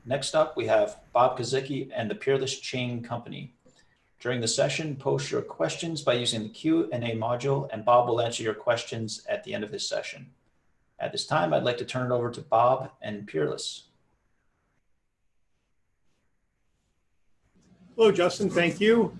Next up, we have Bob Kazicki and the Peerless Chain Company. During the session, post your questions by using the Q&A module, and Bob will answer your questions at the end of his session. At this time, I'd like to turn it over to Bob and Peerless. Hello, Justin. Thank you.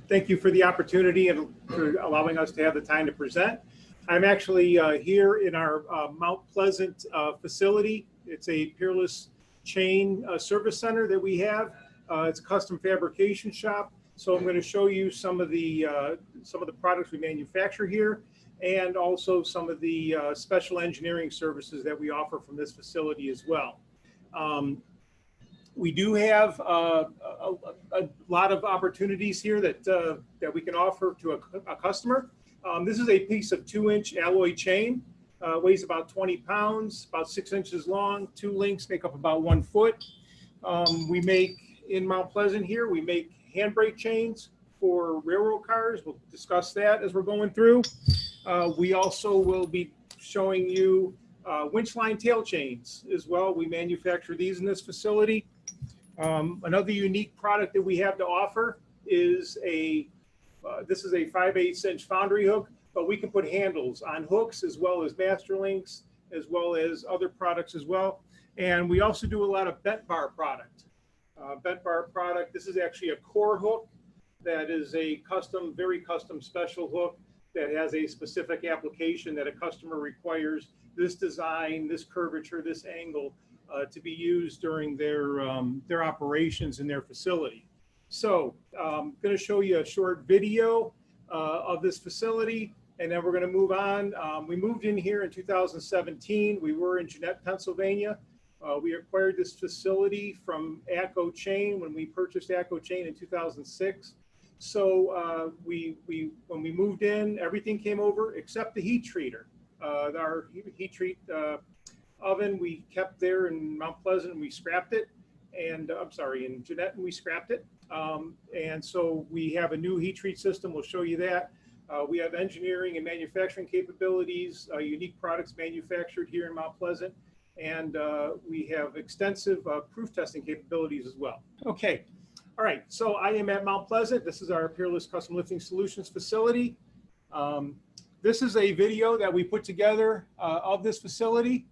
Thank you for the opportunity and for allowing us to have the time to present. I'm actually here in our Mount Pleasant facility. It's a Peerless Chain service center that we have. It's a custom fabrication shop. So I'm going to show you some of the products we manufacture here, and also some of the special engineering services that we offer from this facility as well. We do have a lot of opportunities here that we can offer to a customer. This is a piece of 2-inch alloy chain, weighs about 20 pounds, about 6 inches long. 2 links make up about 1 foot. We make, in Mount Pleasant here, we make handbrake chains for railroad cars. We'll discuss that as we're going through. We also will be showing you winch line tail chains as well. We manufacture these in this facility. Another unique product that we have to offer is this is a 5/8 inch foundry hook, but we can put handles on hooks as well as master links, as well as other products as well. And we also do a lot of bent bar product. This is actually a core hook that is a custom, very custom special hook that has a specific application that a customer requires this design, this curvature, this angle to be used during their operations in their facility. So I'm going to show you a short video of this facility, and then we're going to move on. We moved in here in 2017. We were in Jeanette, Pennsylvania. We acquired this facility from ACO Chain when we purchased ACO Chain in 2006. So when we moved in, everything came over except the heat treater. Our heat treat oven we kept there in Mount Pleasant, and we scrapped it. And I'm sorry, in Jeanette, and we scrapped it. And so we have a new heat treat system. We'll show you that. We have engineering and manufacturing capabilities, unique products manufactured here in Mount Pleasant. And we have extensive proof testing capabilities as well. Okay. All right. So I am at Mount Pleasant. This is our Peerless Custom Lifting Solutions facility. This is a video that we put together of this facility.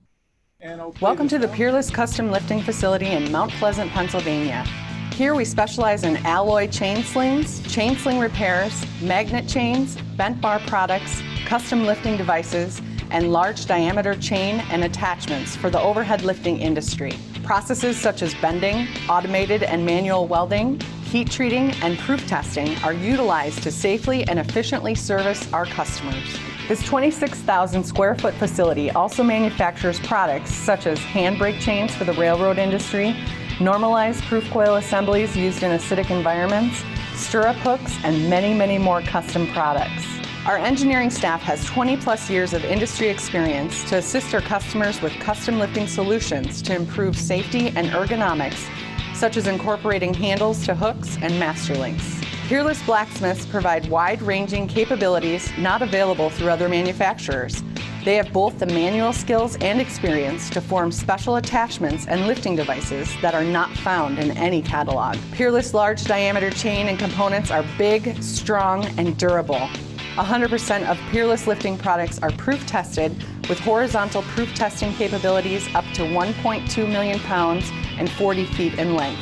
And welcome to the Peerless Custom Lifting Facility in Mount Pleasant, Pennsylvania. Here we specialize in alloy chain slings, chain sling repairs, magnet chains, bent bar products, custom lifting devices, and large diameter chain and attachments for the overhead lifting industry. Processes such as bending, automated and manual welding, heat treating, and proof testing are utilized to safely and efficiently service our customers. This 26,000 square foot facility also manufactures products such as handbrake chains for the railroad industry, normalized proof coil assemblies used in acidic environments, stirrup hooks, and many, many more custom products. Our engineering staff has 20+ years of industry experience to assist our customers with custom lifting solutions to improve safety and ergonomics, such as incorporating handles to hooks and master links. Peerless blacksmiths provide wide-ranging capabilities not available through other manufacturers. They have both the manual skills and experience to form special attachments and lifting devices that are not found in any catalog. Peerless large diameter chain and components are big, strong, and durable. 100% of Peerless lifting products are proof tested with horizontal proof testing capabilities up to 1.2 million pounds and 40 feet in length.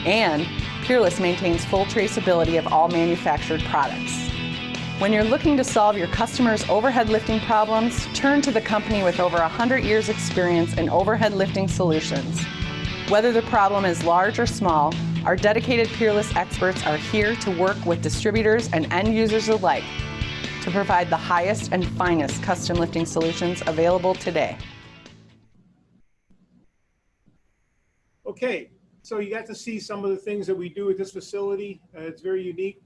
And Peerless maintains full traceability of all manufactured products. When you're looking to solve your customers' overhead lifting problems, turn to the company with over 100 years experience in overhead lifting solutions. Whether the problem is large or small, our dedicated Peerless experts are here to work with distributors and end users alike to provide the highest and finest custom lifting solutions available today. Okay. So you got to see some of the things that we do at this facility. It's very unique.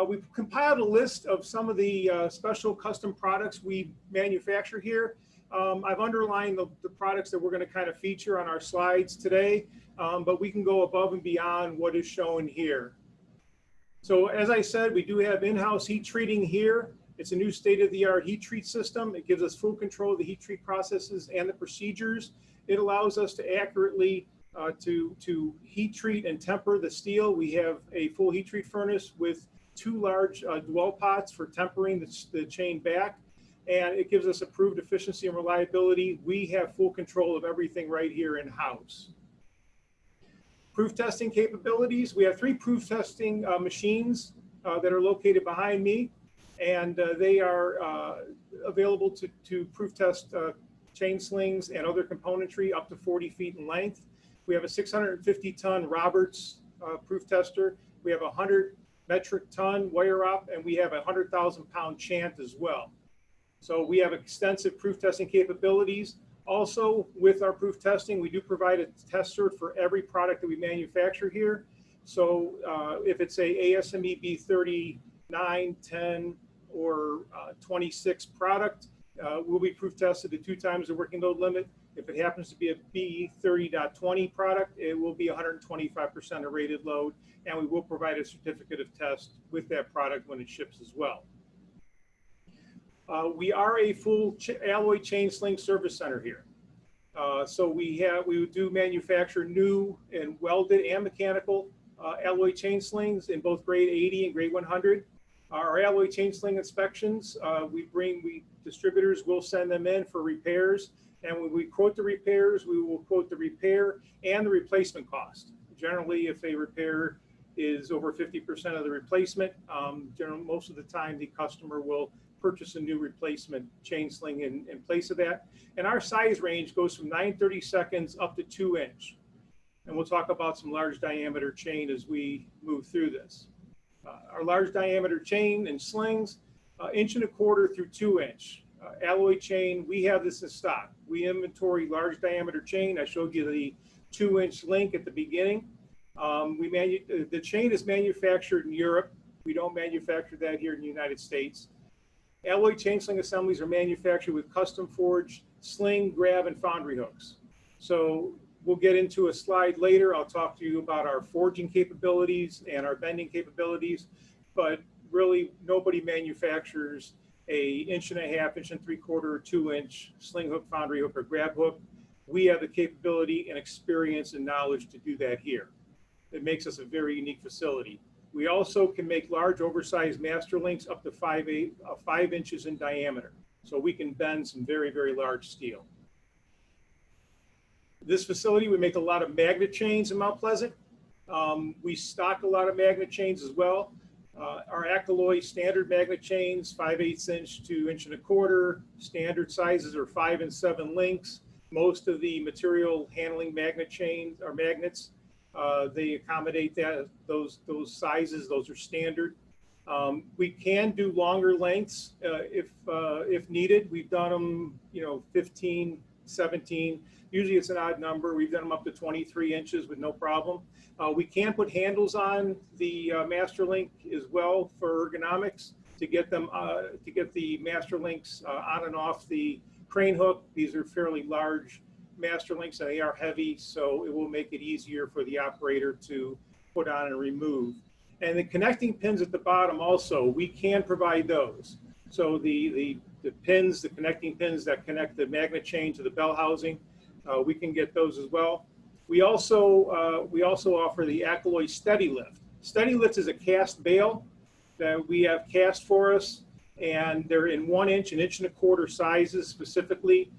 We've compiled a list of some of the special custom products we manufacture here. I've underlined the products that we're going to kind of feature on our slides today, but we can go above and beyond what is shown here. So as I said, we do have in-house heat treating here. It's a new state-of-the-art heat treat system. It gives us full control of the heat treat processes and the procedures. It allows us to accurately to heat treat and temper the steel. We have a full heat treat furnace with 2 large dwell pots for tempering the chain back, and it gives us improved efficiency and reliability. We have full control of everything right here in-house. Proof testing capabilities. We have 3 proof testing machines that are located behind me, and they are available to proof test chain slings and other componentry up to 40 feet in length. We have a 650-ton Roberts proof tester. We have a 100-metric-ton wire op, and we have a 100,000-pound chant as well. So we have extensive proof testing capabilities. Also, with our proof testing, we do provide a test cert for every product that we manufacture here. So if it's a ASME B39, 10, or 26 product, will be proof tested at 2 times the working load limit. If it happens to be a B30.20 product, it will be 125% of rated load, and we will provide a certificate of test with that product when it ships as well. We are a full alloy chain sling service center here. So we do manufacture new and welded and mechanical alloy chain slings in both grade 80 and grade 100. Our alloy chain sling inspections, distributors will send them in for repairs. And when we quote the repairs, we will quote the repair and the replacement cost. Generally, if a repair is over 50% of the replacement, most of the time the customer will purchase a new replacement chain sling in place of that. And our size range goes from 9/32 up to 2 inch. And we'll talk about some large diameter chain as we move through this. Our large diameter chain and slings, 1 1/4 through 2 inch. Alloy chain, we have this in stock. We inventory large diameter chain. I showed you the 2 inch link at the beginning. The chain is manufactured in Europe. We don't manufacture that here in the United States. Alloy chain sling assemblies are manufactured with custom forged sling, grab, and foundry hooks. So we'll get into a slide later. I'll talk to you about our forging capabilities and our bending capabilities, but really nobody manufactures a 1.5 inch, 1 3/4, or 2 inch sling hook, foundry hook, or grab hook. We have the capability and experience and knowledge to do that here. It makes us a very unique facility. We also can make large oversized master links up to 5 inches in diameter. So we can bend some very, very large steel. This facility, we make a lot of magnet chains in Mount Pleasant. We stock a lot of magnet chains as well. Our Alloy standard magnet chains, 5/8 inch to 1.25 inch. Standard sizes are 5 and 7 links. Most of the material handling magnet chains are magnets. They accommodate those sizes. Those are standard. We can do longer lengths if needed. We've done them, 15, 17. Usually it's an odd number. We've done them up to 23 inches with no problem. We can put handles on the master link as well for ergonomics to get the master links on and off the crane hook. These are fairly large master links and they are heavy, so it will make it easier for the operator to put on and remove. And the connecting pins at the bottom also, we can provide those. So the pins, the connecting pins that connect the magnet chain to the bell housing, we can get those as well. We also offer the Alloy Steady Lift. Steady Lift is a cast bale that we have cast for us, and they're in 1 inch and 1.25 inch sizes specifically.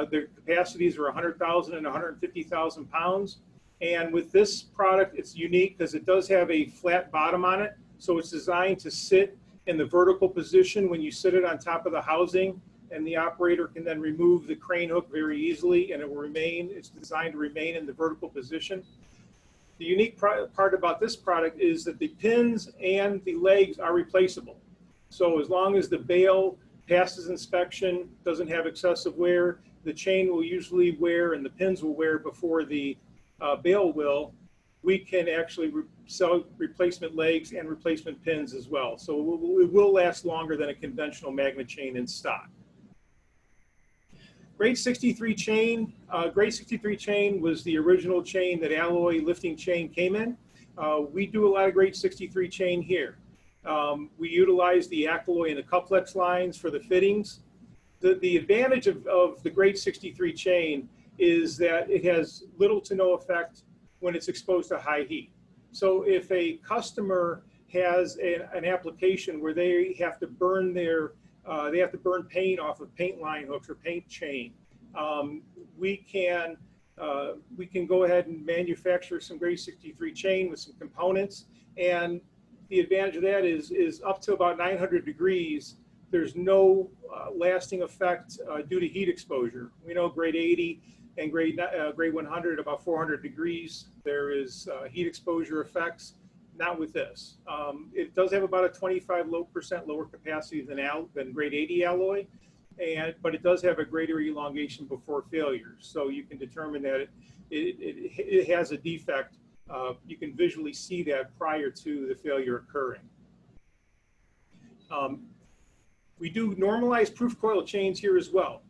Their capacities are 100,000 and 150,000 pounds. And with this product, it's unique because it does have a flat bottom on it. So it's designed to sit in the vertical position when you sit it on top of the housing, and the operator can then remove the crane hook very easily, and it's designed to remain in the vertical position. The unique part about this product is that the pins and the legs are replaceable. So as long as the bale passes inspection, doesn't have excessive wear, the chain will usually wear and the pins will wear before the bale will, we can actually sell replacement legs and replacement pins as well. So it will last longer than a conventional magnet chain in stock. Grade 63 chain. Grade 63 chain was the original chain that Alloy lifting chain came in. We do a lot of grade 63 chain here. We utilize the Alloy and the couplex lines for the fittings. The advantage of the grade 63 chain is that it has little to no effect when it's exposed to high heat. So if a customer has an application where they have to burn paint off of paint line hooks or paint chain, we can go ahead and manufacture some grade 63 chain with some components. And the advantage of that is up to about 900 degrees, there's no lasting effect due to heat exposure. We know grade 80 and grade 100 at about 400 degrees, there is heat exposure effects. Not with this. It does have about a 25% lower capacity than grade 80 alloy, but it does have a greater elongation before failure. So you can determine that it has a defect. You can visually see that prior to the failure occurring. We do normalized proof coil chains here as well.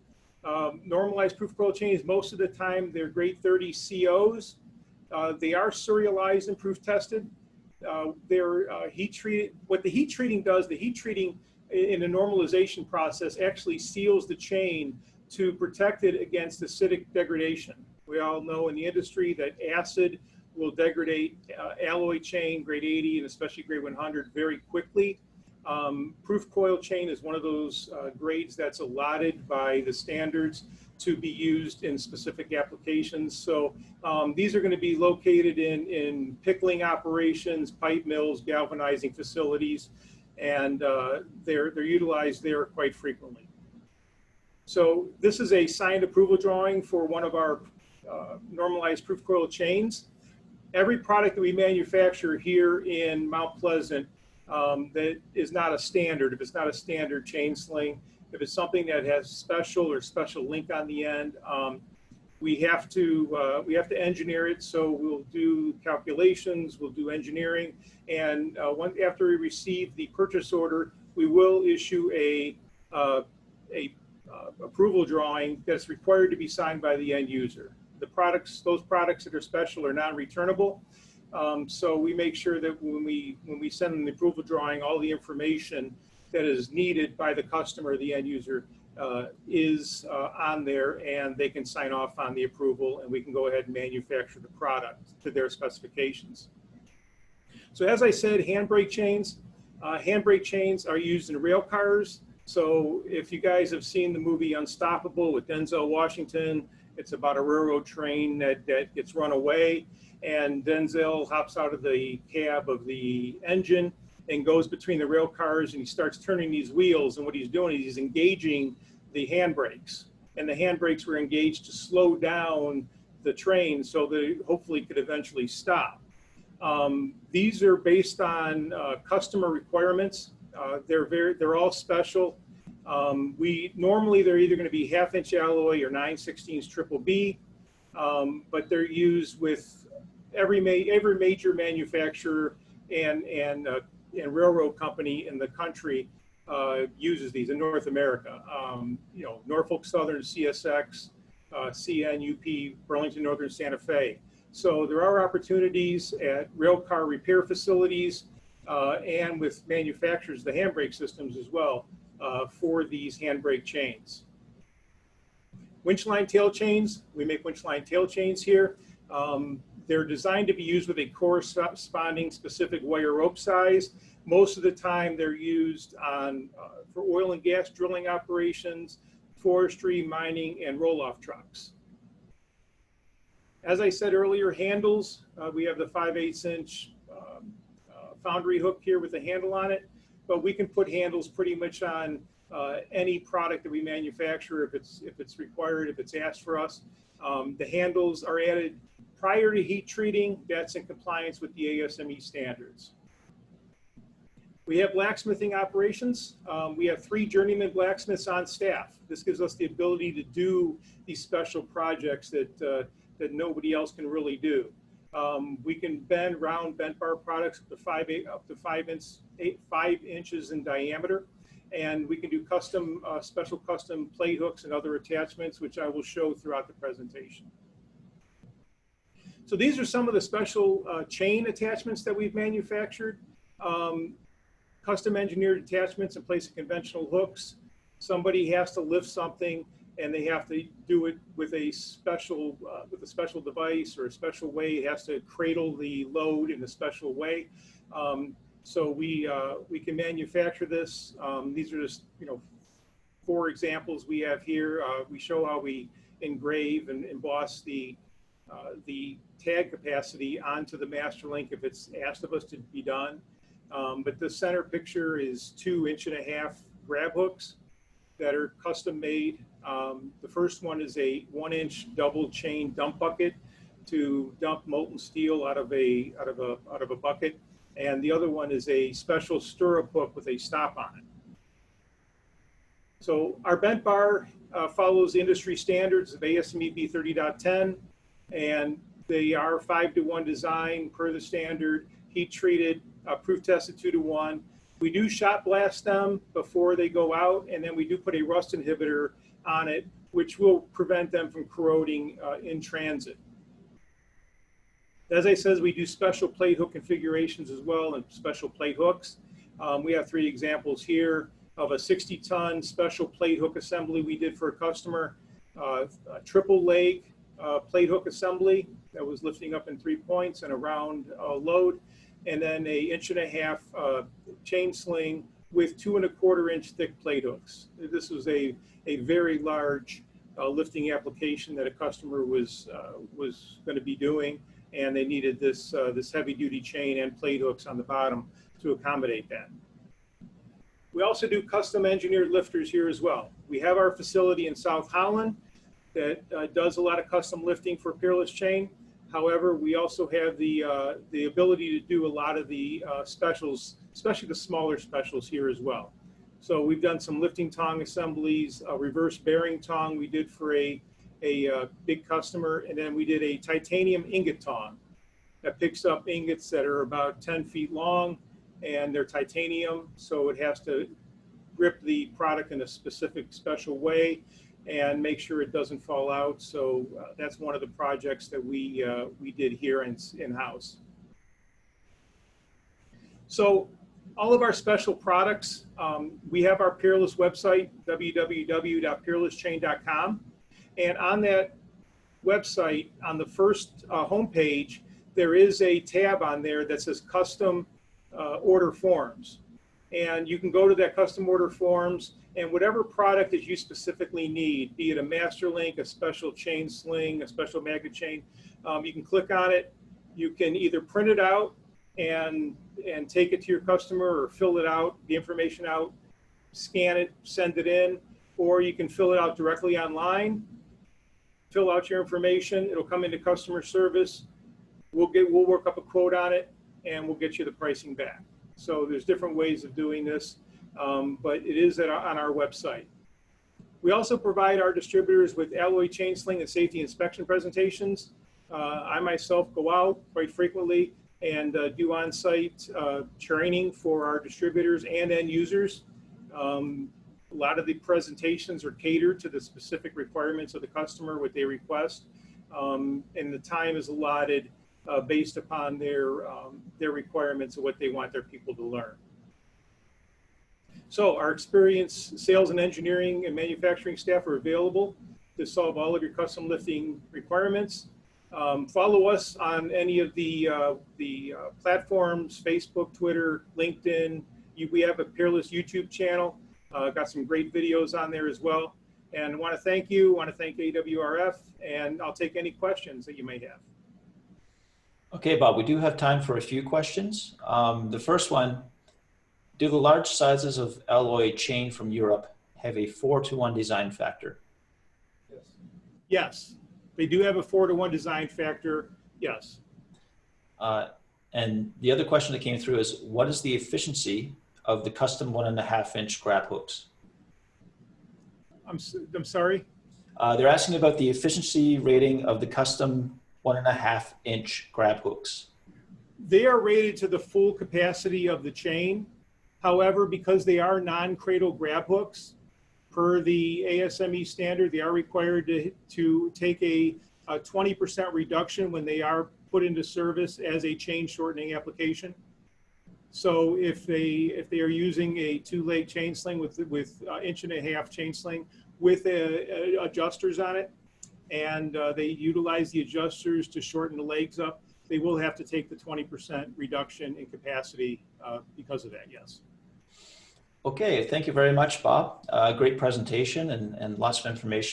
Normalized proof coil chains, most of the time they're grade 30 COs. They are serialized and proof tested. They're heat treated. What the heat treating does, the heat treating in a normalization process actually seals the chain to protect it against acidic degradation. We all know in the industry that acid will degrade alloy chain, grade 80 and especially grade 100 very quickly. Proof coil chain is one of those grades that's allotted by the standards to be used in specific applications. So these are going to be located in pickling operations, pipe mills, galvanizing facilities, and they're utilized there quite frequently. So this is a signed approval drawing for one of our normalized proof coil chains. Every product that we manufacture here in Mount Pleasant that is not a standard, if it's not a standard chain sling, if it's something that has special link on the end, we have to engineer it. So we'll do calculations, we'll do engineering, and after we receive the purchase order, we will issue a approval drawing that's required to be signed by the end user. Those products that are special are non-returnable. So we make sure that when we send them the approval drawing, all the information that is needed by the customer, the end user, is on there, and they can sign off on the approval, and we can go ahead and manufacture the product to their specifications. So as I said, handbrake chains. Handbrake chains are used in rail cars. So if you guys have seen the movie Unstoppable with Denzel Washington, it's about a railroad train that gets run away, and Denzel hops out of the cab of the engine and goes between the rail cars, and he starts turning these wheels, and what he's doing is he's engaging the handbrakes, and the handbrakes were engaged to slow down the train so that it hopefully could eventually stop. These are based on customer requirements. They're all special. Normally they're either going to be 1/2-inch alloy or 9/16 triple B, but they're used with every major manufacturer and railroad company in the country uses these in North America. Norfolk Southern, CSX, CN, UP, Burlington Northern, Santa Fe. So there are opportunities at rail car repair facilities and with manufacturers, the handbrake systems as well, for these handbrake chains. Winch line tail chains, we make winch line tail chains here. They're designed to be used with a corresponding specific wire rope size. Most of the time they're used for oil and gas drilling operations, forestry, mining, and roll-off trucks. As I said earlier, handles, we have the 5/8-inch foundry hook here with a handle on it, but we can put handles pretty much on any product that we manufacture if it's required, if it's asked for us. The handles are added prior to heat treating. That's in compliance with the ASME standards. We have blacksmithing operations. We have 3 journeyman blacksmiths on staff. This gives us the ability to do these special projects that nobody else can really do. We can bend bent bar products up to 5 inches in diameter, and we can do special custom plate hooks and other attachments, which I will show throughout the presentation. So these are some of the special chain attachments that we've manufactured. Custom engineered attachments in place of conventional hooks. Somebody has to lift something and they have to do it with a special device or a special way. It has to cradle the load in a special way. So we can manufacture this. These are just 4 examples we have here. We show how we engrave and emboss the tag capacity onto the master link if it's asked of us to be done. But the center picture is 2 1.5-inch grab hooks that are custom made. The first one is a 1-inch double chain dump bucket to dump molten steel out of a bucket, and the other one is a special stirrup hook with a stop on it. So our bent bar follows industry standards of ASME B30.10, and they are 5-to-1 design per the standard, heat treated, proof tested 2-to-1. We do shot blast them before they go out, and then we do put a rust inhibitor on it, which will prevent them from corroding in transit. As I said, we do special plate hook configurations as well, and special plate hooks. We have 3 examples here of a 60-ton special plate hook assembly we did for a customer, a triple leg plate hook assembly that was lifting up in 3 points and a round load, and then a 1.5-inch chain sling with 2.25-inch thick plate hooks. This was a very large lifting application that a customer was going to be doing, and they needed this heavy-duty chain and plate hooks on the bottom to accommodate that. We also do custom engineered lifters here as well. We have our facility in South Holland that does a lot of custom lifting for Peerless Chain. However, we also have the ability to do a lot of the specials, especially the smaller specials here as well. So we've done some lifting tong assemblies, a reverse bearing tong we did for a big customer, and then we did a titanium ingot tong that picks up ingots that are about 10 feet long, and they're titanium, so it has to grip the product in a specific special way and make sure it doesn't fall out. So that's one of the projects that we did here in-house. So all of our special products, we have our Peerless website, www.peerlesschain.com. And on that website, on the first homepage, there is a tab on there that says custom order forms. And you can go to that custom order forms, and whatever product that you specifically need, be it a master link, a special chain sling, a special magnet chain, you can click on it. You can either print it out and take it to your customer, or fill it out, the information out, scan it, send it in, or you can fill it out directly online, fill out your information, it'll come into customer service, we'll work up a quote on it, and we'll get you the pricing back. So there's different ways of doing this, but it is on our website. We also provide our distributors with alloy chain sling and safety inspection presentations. I myself go out quite frequently and do on-site training for our distributors and end users. A lot of the presentations are catered to the specific requirements of the customer, what they request, and the time is allotted based upon their requirements of what they want their people to learn. So our experienced sales and engineering and manufacturing staff are available to solve all of your custom lifting requirements. Follow us on any of the platforms, Facebook, Twitter, LinkedIn. We have a Peerless YouTube channel. Got some great videos on there as well. And I want to thank you, I want to thank AWRF, and I'll take any questions that you may have. Okay, Bob, we do have time for a few questions. The first one, do the large sizes of alloy chain from Europe have a 4-to-1 design factor? Yes, they do have a 4-to-1 design factor, yes. And the other question that came through is, what is the efficiency of the custom 1.5-inch grab hooks? I'm sorry? They're asking about the efficiency rating of the custom 1.5-inch grab hooks. They are rated to the full capacity of the chain. However, because they are non-cradle grab hooks, per the ASME standard, they are required to take a 20% reduction when they are put into service as a chain shortening application. So if they are using a 2-leg chain sling with 1.5-inch chain sling, with adjusters on it, and they utilize the adjusters to shorten the legs up, they will have to take the 20% reduction in capacity because of that, yes. Okay, thank you very much, Bob. Great presentation and lots of information.